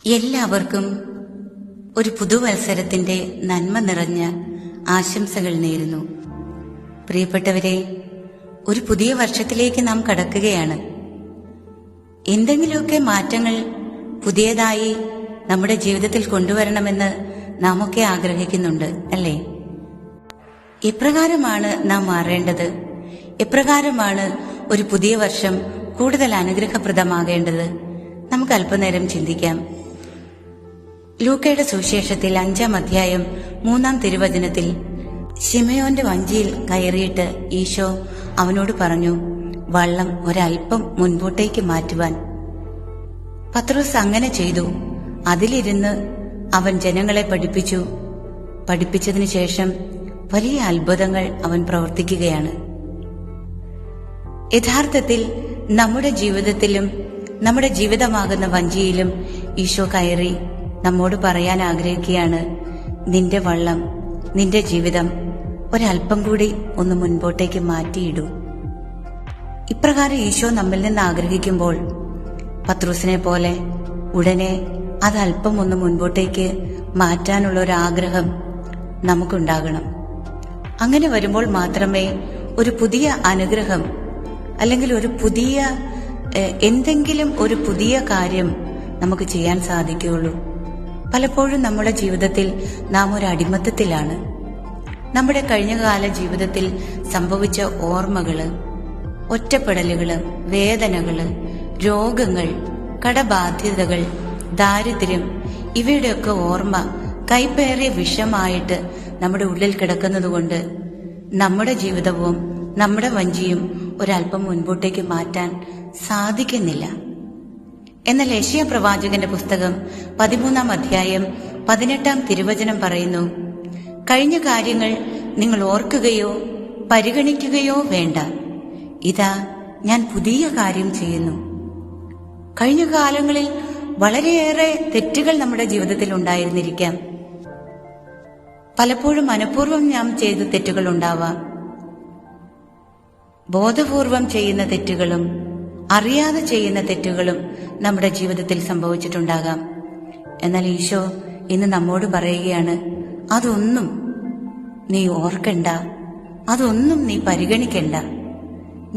എല്ലാവർക്കും ഒരു പുതുവത്സരത്തിന്റെ നന്മ നിറഞ്ഞ ആശംസകൾ നേരുന്നു. പ്രിയപ്പെട്ടവരെ, ഒരു പുതിയ വർഷത്തിലേക്ക് നാം കടക്കുകയാണ്. എന്തെങ്കിലുമൊക്കെ മാറ്റങ്ങൾ പുതിയതായി നമ്മുടെ ജീവിതത്തിൽ കൊണ്ടുവരണമെന്ന് നാം ഒക്കെ ആഗ്രഹിക്കുന്നുണ്ട്, അല്ലേ? എപ്രകാരമാണ് നാം മാറേണ്ടത്? എപ്രകാരമാണ് ഒരു പുതിയ വർഷം കൂടുതൽ അനുഗ്രഹപ്രദമാകേണ്ടത്? നമുക്ക് അല്പനേരം ചിന്തിക്കാം. ലൂക്കയുടെ സുവിശേഷത്തിൽ 5-ാം അധ്യായം 3-ാം തിരുവചനത്തിൽ ശിമയോന്റെ വഞ്ചിയിൽ കയറിയിട്ട് ഈശോ അവനോട് പറഞ്ഞു, വള്ളം ഒരൽപ്പം മുൻപോട്ടേക്ക് മാറ്റുവാൻ. പത്രോസ് അങ്ങനെ ചെയ്തു. അതിലിരുന്ന് അവൻ ജനങ്ങളെ പഠിപ്പിച്ചതിനു ശേഷം വലിയ അത്ഭുതങ്ങൾ അവൻ പ്രവർത്തിക്കുകയാണ്. യഥാർത്ഥത്തിൽ നമ്മുടെ ജീവിതത്തിലും നമ്മുടെ ജീവിതമാകുന്ന വഞ്ചിയിലും ഈശോ കയറി നമ്മോട് പറയാൻ ആഗ്രഹിക്കുകയാണ്, നിന്റെ വള്ളം, നിന്റെ ജീവിതം ഒരൽപ്പം കൂടി ഒന്ന് മുൻപോട്ടേക്ക് മാറ്റിയിടൂ. ഇപ്രകാരം ഈശോ നമ്മിൽ നിന്ന് ആഗ്രഹിക്കുമ്പോൾ പത്രോസിനെ പോലെ ഉടനെ അതൽപ്പം ഒന്ന് മുൻപോട്ടേക്ക് മാറ്റാനുള്ള ഒരു ആഗ്രഹം നമുക്കുണ്ടാകണം. അങ്ങനെ വരുമ്പോൾ മാത്രമേ ഒരു പുതിയ അനുഗ്രഹം അല്ലെങ്കിൽ ഒരു പുതിയ എന്തെങ്കിലും ഒരു പുതിയ കാര്യം നമുക്ക് ചെയ്യാൻ സാധിക്കുകയുള്ളൂ. പലപ്പോഴും നമ്മുടെ ജീവിതത്തിൽ നാം ഒരു അടിമത്തത്തിലാണ്. നമ്മുടെ കഴിഞ്ഞകാല ജീവിതത്തിൽ സംഭവിച്ച ഓർമ്മകള്, ഒറ്റപ്പെടലുകള്, വേദനകള്, രോഗങ്ങൾ, കടബാധ്യതകൾ, ദാരിദ്ര്യം, ഇവയുടെയൊക്കെ ഓർമ്മ കൈപ്പേറിയ വിഷമായിട്ട് നമ്മുടെ ഉള്ളിൽ കിടക്കുന്നതുകൊണ്ട് നമ്മുടെ ജീവിതവും നമ്മുടെ വഞ്ചിയും ഒരൽപ്പം മുൻപോട്ടേക്ക് മാറ്റാൻ സാധിക്കുന്നില്ല. എന്നാൽ യെശയ്യാ പ്രവാചകന്റെ പുസ്തകം 13-ാം അധ്യായം 18-ാം തിരുവചനം പറയുന്നു, കഴിഞ്ഞ കാര്യങ്ങൾ നിങ്ങൾ ഓർക്കുകയോ പരിഗണിക്കുകയോ വേണ്ട, ഇതാ ഞാൻ പുതിയ കാര്യം ചെയ്യുന്നു. കഴിഞ്ഞ കാലങ്ങളിൽ വളരെയേറെ തെറ്റുകൾ നമ്മുടെ ജീവിതത്തിൽ ഉണ്ടായിരുന്നിരിക്കാം. പലപ്പോഴും മനഃപൂർവ്വം നാം ചെയ്ത തെറ്റുകൾ ഉണ്ടാവാം. ബോധപൂർവം ചെയ്യുന്ന തെറ്റുകളും അറിയാതെ ചെയ്യുന്ന തെറ്റുകളും നമ്മുടെ ജീവിതത്തിൽ സംഭവിച്ചിട്ടുണ്ടാകാം. എന്നാൽ ഈശോ ഇന്ന് നമ്മോട് പറയുകയാണ്, അതൊന്നും നീ ഓർക്കണ്ട, അതൊന്നും നീ പരിഗണിക്കണ്ട.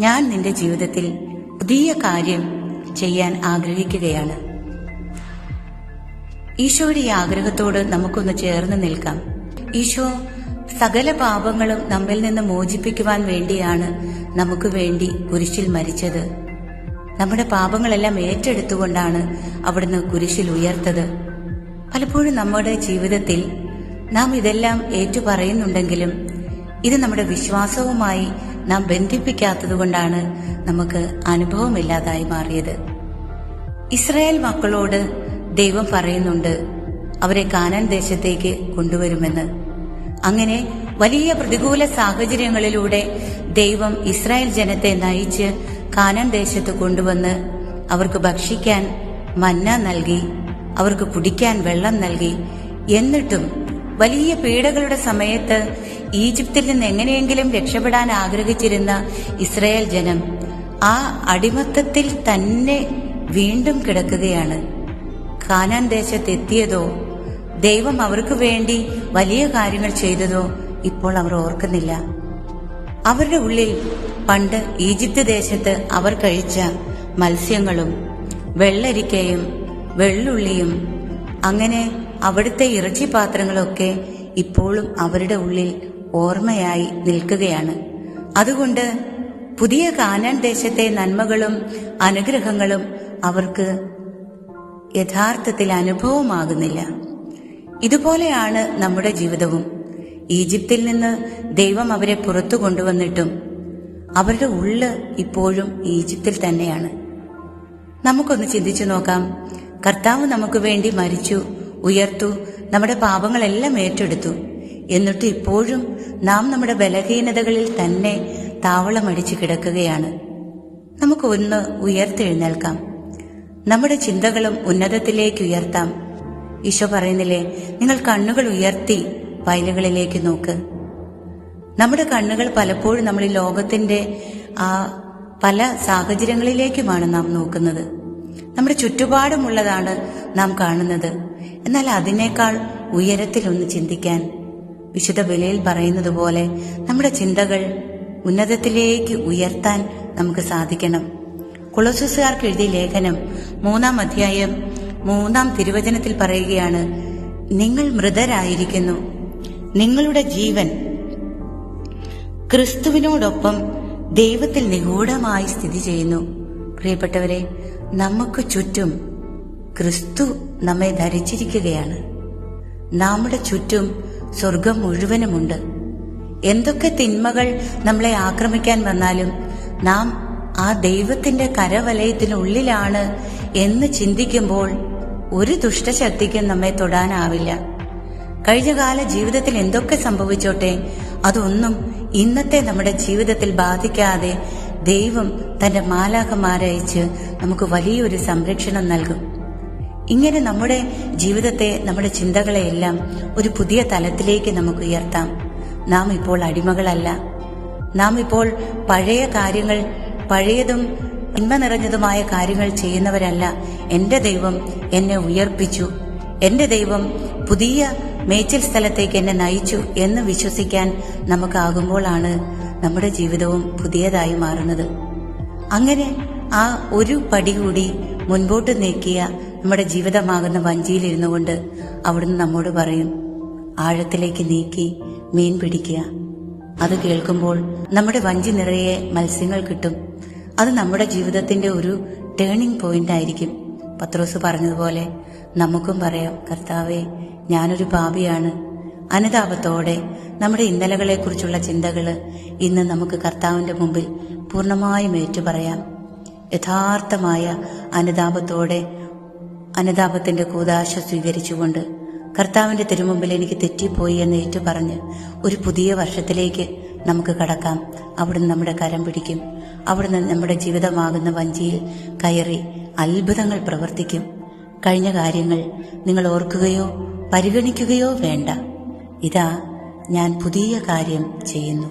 ഞാൻ നിന്റെ ജീവിതത്തിൽ പുതിയ കാര്യം ചെയ്യാൻ ആഗ്രഹിക്കുകയാണ്. ഈശോയുടെ ഈ ആഗ്രഹത്തോട് നമുക്കൊന്ന് ചേർന്ന് നിൽക്കാം. ഈശോ സകല പാപങ്ങളും നമ്മിൽ നിന്ന് മോചിപ്പിക്കുവാൻ വേണ്ടിയാണ് നമുക്ക് വേണ്ടി കുരിശിൽ മരിച്ചത്. നമ്മുടെ പാപങ്ങളെല്ലാം ഏറ്റെടുത്തുകൊണ്ടാണ് അവിടുന്ന് കുരിശിൽ ഉയർത്തത്. പലപ്പോഴും നമ്മുടെ ജീവിതത്തിൽ നാം ഇതെല്ലാം ഏറ്റുപറയുന്നുണ്ടെങ്കിലും ഇത് നമ്മുടെ വിശ്വാസവുമായി നാം ബന്ധിപ്പിക്കാത്തതുകൊണ്ടാണ് നമുക്ക് അനുഭവമില്ലാതായി മാറിയത്. ഇസ്രായേൽ മക്കളോട് ദൈവം പറയുന്നുണ്ട്, അവരെ കാനാൻ ദേശത്തേക്ക് കൊണ്ടുവരുമെന്ന്. അങ്ങനെ വലിയ പ്രതികൂല സാഹചര്യങ്ങളിലൂടെ ദൈവം ഇസ്രായേൽ ജനത്തെ നയിച്ച് കാനാൻ ദേശത്ത് കൊണ്ടുവന്ന് അവർക്ക് ഭക്ഷിക്കാൻ മന്ന നൽകി, അവർക്ക് കുടിക്കാൻ വെള്ളം നൽകി. എന്നിട്ടും വലിയ പീഡകളുടെ സമയത്ത് ഈജിപ്തിൽ നിന്ന് എങ്ങനെയെങ്കിലും രക്ഷപ്പെടാൻ ആഗ്രഹിച്ചിരുന്ന ഇസ്രായേൽ ജനം ആ അടിമത്തത്തിൽ തന്നെ വീണ്ടും കിടക്കുകയാണ്. കാനാൻ ദേശത്തെത്തിയതോ ദൈവം അവർക്ക് വേണ്ടി വലിയ കാര്യങ്ങൾ ചെയ്തതോ ഇപ്പോൾ അവർ ഓർക്കുന്നില്ല. അവരുടെ ഉള്ളിൽ പണ്ട് ഈജിപ്ത് ദേശത്ത് അവർ കഴിച്ച മത്സ്യങ്ങളും വെള്ളരിക്കയും വെള്ളുള്ളിയും അങ്ങനെ അവിടുത്തെ ഇറച്ചിപാത്രങ്ങളൊക്കെ ഇപ്പോഴും അവരുടെ ഉള്ളിൽ ഓർമ്മയായി നിൽക്കുകയാണ്. അതുകൊണ്ട് പുതിയ കാനാൻ ദേശത്തെ നന്മകളും അനുഗ്രഹങ്ങളും അവർക്ക് യഥാർത്ഥത്തിൽ അനുഭവമാകുന്നില്ല. ഇതുപോലെയാണ് നമ്മുടെ ജീവിതവും. ഈജിപ്തിൽ നിന്ന് ദൈവം അവരെ പുറത്തു കൊണ്ടുവന്നിട്ടും അവരുടെ ഉള്ള് ഇപ്പോഴും ഈജിപ്തിൽ തന്നെയാണ്. നമുക്കൊന്ന് ചിന്തിച്ചു നോക്കാം. കർത്താവ് നമുക്ക് വേണ്ടി മരിച്ചു, ഉയർത്തു, നമ്മുടെ പാപങ്ങളെല്ലാം ഏറ്റെടുത്തു. എന്നിട്ട് ഇപ്പോഴും നാം നമ്മുടെ ബലഹീനതകളിൽ തന്നെ താവളമടിച്ചു കിടക്കുകയാണ്. നമുക്ക് ഒന്ന് ഉയർത്തെഴുന്നേൽക്കാം. നമ്മുടെ ചിന്തകളും ഉന്നതത്തിലേക്ക് ഉയർത്താം. ഈശോ പറയുന്നില്ലേ, നിങ്ങൾ കണ്ണുകൾ ഉയർത്തി വയലുകളിലേക്ക് നോക്ക്. നമ്മുടെ കണ്ണുകൾ പലപ്പോഴും നമ്മൾ ഈ ലോകത്തിന്റെ പല സാഹചര്യങ്ങളിലേക്കുമാണ് നാം നോക്കുന്നത്. നമ്മുടെ ചുറ്റുപാടുമുള്ളതാണ് നാം കാണുന്നത്. എന്നാൽ അതിനേക്കാൾ ഉയരത്തിലൊന്ന് ചിന്തിക്കാൻ വിശുദ്ധ ബലിയിൽ പറയുന്നത് പോലെ നമ്മുടെ ചിന്തകൾ ഉന്നതത്തിലേക്ക് ഉയർത്താൻ നമുക്ക് സാധിക്കണം. കൊളോസ്യർക്ക് എഴുതിയ ലേഖനം 3-ാം അധ്യായം 3-ാം തിരുവചനത്തിൽ പറയുകയാണ്, നിങ്ങൾ മൃതരായിരിക്കുന്നു, നിങ്ങളുടെ ജീവൻ ക്രിസ്തുവിനോടൊപ്പം ദൈവത്തിൽ നിഗൂഢമായി സ്ഥിതി ചെയ്യുന്നു. പ്രിയപ്പെട്ടവരെ, നമുക്ക് ചുറ്റും ക്രിസ്തു നമ്മെ ധരിച്ചിരിക്കുകയാണ്. നമ്മുടെ ചുറ്റും സ്വർഗം മുഴുവനുമുണ്ട്. എന്തൊക്കെ തിന്മകൾ നമ്മളെ ആക്രമിക്കാൻ വന്നാലും നാം ആ ദൈവത്തിന്റെ കരവലയത്തിനുള്ളിലാണ് എന്ന് ചിന്തിക്കുമ്പോൾ ഒരു ദുഷ്ടശക്തിക്കും നമ്മെ തൊടാനാവില്ല. കഴിഞ്ഞകാല ജീവിതത്തിൽ എന്തൊക്കെ സംഭവിച്ചോട്ടെ, അതൊന്നും ഇന്നത്തെ നമ്മുടെ ജീവിതത്തിൽ ബാധിക്കാതെ ദൈവം തന്റെ മാലാഖമാരയച്ച് നമുക്ക് വലിയൊരു സംരക്ഷണം നൽകും. ഇങ്ങനെ നമ്മുടെ ജീവിതത്തെ, നമ്മുടെ ചിന്തകളെയെല്ലാം ഒരു പുതിയ തലത്തിലേക്ക് നമുക്ക് ഉയർത്താം. നാം ഇപ്പോൾ അടിമകളല്ല. നാം ഇപ്പോൾ പഴയ കാര്യങ്ങൾ, പഴയതും നന്മ നിറഞ്ഞതുമായ കാര്യങ്ങൾ ചെയ്യുന്നവരല്ല. എന്റെ ദൈവം എന്നെ ഉയർപ്പിച്ചു, എന്റെ ദൈവം പുതിയ മേച്ചിൽ സ്ഥലത്തേക്ക് എന്നെ നയിച്ചു എന്ന് വിശ്വസിക്കാൻ നമുക്കാകുമ്പോഴാണ് നമ്മുടെ ജീവിതവും പുതിയതായി മാറുന്നത്. അങ്ങനെ ആ ഒരു പടി കൂടി മുൻപോട്ട് നീക്കിയ നമ്മുടെ ജീവിതമാകുന്ന വഞ്ചിയിലിരുന്നു കൊണ്ട് അവിടുന്ന് നമ്മോട് പറയും, ആഴത്തിലേക്ക് നീക്കി മീൻ പിടിക്കുക. അത് കേൾക്കുമ്പോൾ നമ്മുടെ വഞ്ചി നിറയെ മത്സ്യങ്ങൾ കിട്ടും. അത് നമ്മുടെ ജീവിതത്തിന്റെ ഒരു ടേണിംഗ് പോയിന്റ് ആയിരിക്കും. പത്രോസ് പറഞ്ഞതുപോലെ നമുക്കും പറയാം, കർത്താവേ, ഞാനൊരു പാപിയാണ്. അനുതാപത്തോടെ നമ്മുടെ ഇന്നലകളെക്കുറിച്ചുള്ള ചിന്തകള് ഇന്ന് നമുക്ക് കർത്താവിന്റെ മുമ്പിൽ പൂർണ്ണമായും ഏറ്റുപറയാം. യഥാർത്ഥമായ അനുതാപത്തോടെ, അനുതാപത്തിന്റെ കൂദാശ സ്വീകരിച്ചുകൊണ്ട് കർത്താവിന്റെ തിരുമുമ്പിൽ എനിക്ക് തെറ്റിപ്പോയി എന്ന് ഏറ്റുപറഞ്ഞ് ഒരു പുതിയ വർഷത്തിലേക്ക് നമുക്ക് കടക്കാം. അവിടുന്ന് നമ്മുടെ കരം പിടിക്കും. അവിടുന്ന് നമ്മുടെ ജീവിതമാകുന്ന വഞ്ചിയിൽ കയറി അത്ഭുതങ്ങൾ പ്രവർത്തിക്കും. കഴിഞ്ഞ കാര്യങ്ങൾ നിങ്ങൾ ഓർക്കുകയോ പരിഗണിക്കുകയോ വേണ്ട. ഇതാ, ഞാൻ പുതിയ കാര്യം ചെയ്യുന്നു.